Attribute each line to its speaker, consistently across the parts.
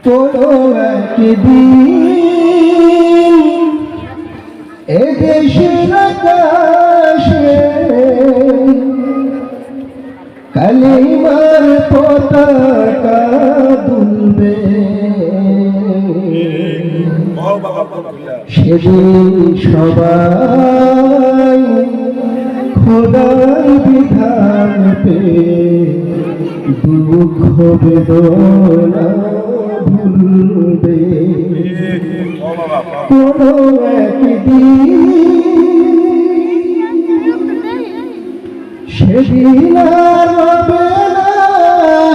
Speaker 1: কোনো একদিন এদেশের আকাশে কালিমার পতাকা দুলবে, সেদিন সবাই খোদার বিধান পেয়ে দুঃখ বেদনা ভুলবে। কোনো একদিন সেদিন আর হবে না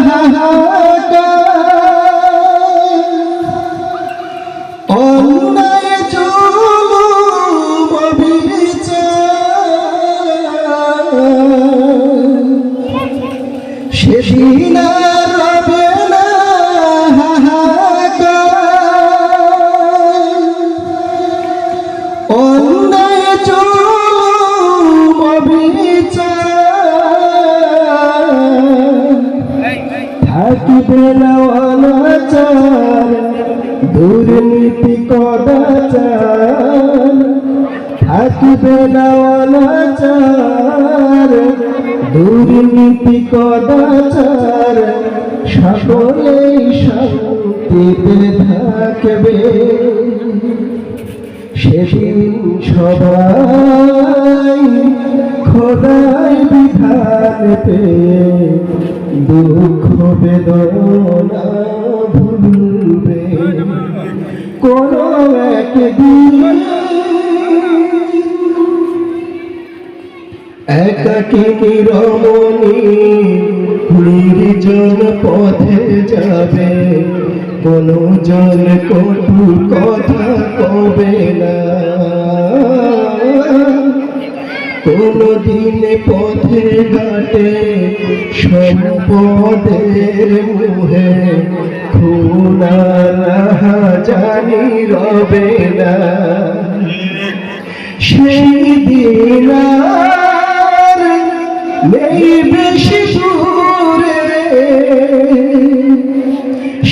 Speaker 1: হাহাকার, অন্যায় জুলুম অবিচার, সেদিন আর হবে না হাহাকার, অন্যায় জুলুম অবিচার, থাকিবে না অনাচার দুর্নীতি কদাচার, থাকিবে না অনাচার দুর্নীতি কদাচার, সকলেই শান্তিতে থাকবে, সেদিন সবাই খোদার বিধান পেয়ে দুঃখ বেদনা ভুলবে। কোনো একদিন একাকী রমণী নির্জন পথে যাবে, কোনো জন কটু কথা কবে না, কোনো দিন পথে ঘাটে সম্পদের মুহে খুনারা জানি রবে না, সেই দিন আর নেই বেশি দূরে,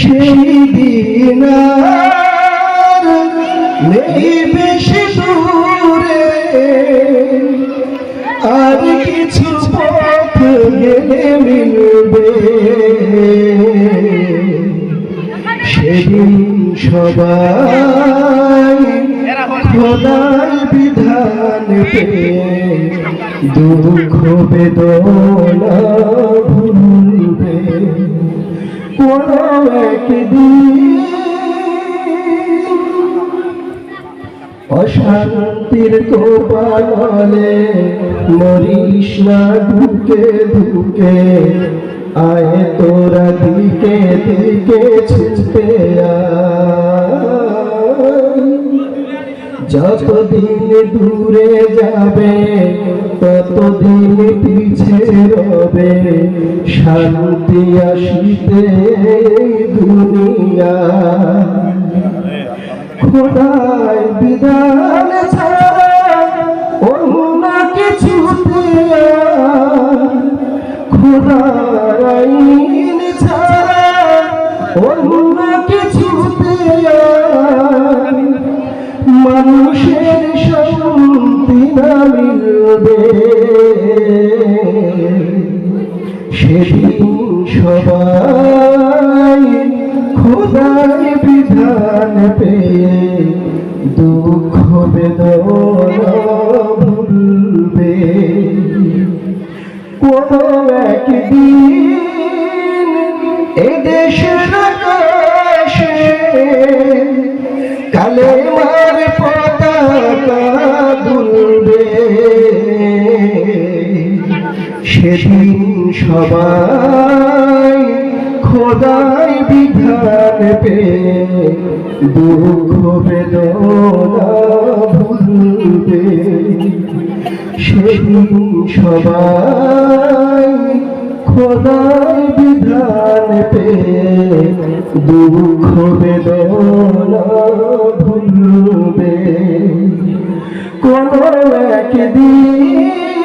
Speaker 1: সেই দিন আর নেই বেশি দূরে, আর কিছু পথ গেলে মিলবে, সেদিন সবাই খোদার বিধান পেয়ে দুঃখ বেদনা ভুলবে। কোনো একদিন অশান্তির কোপালে মরিস না ধুকে ধুকে, আয় তোরা দিকে দিকে ছুটে আয়, যতদিন দূরে যাবে ততদিন পিছে রবে, শান্তি আসিতে দুনিয়া, খোদার বিধান ছাড়া অন্য কিছুতে, খোদার আইন ছাড়া অন্য কিছুতে মানুষের শান্তি না মিলবে, সেদিন সবাই খোদার বিধান পেয়ে দুঃখ বেদনা ভুলবে। কোনো একদিন এদেশের আকাশে কালেমার পতাকা দুলবে, সেদিন সবাই খোদার বিধান পেয়ে দুঃখ বেদনা ভুলবে, সেদিন সবাই খোদার বিধান পেয়ে দুঃখ বেদনা ভুলবে। কোনো একদিন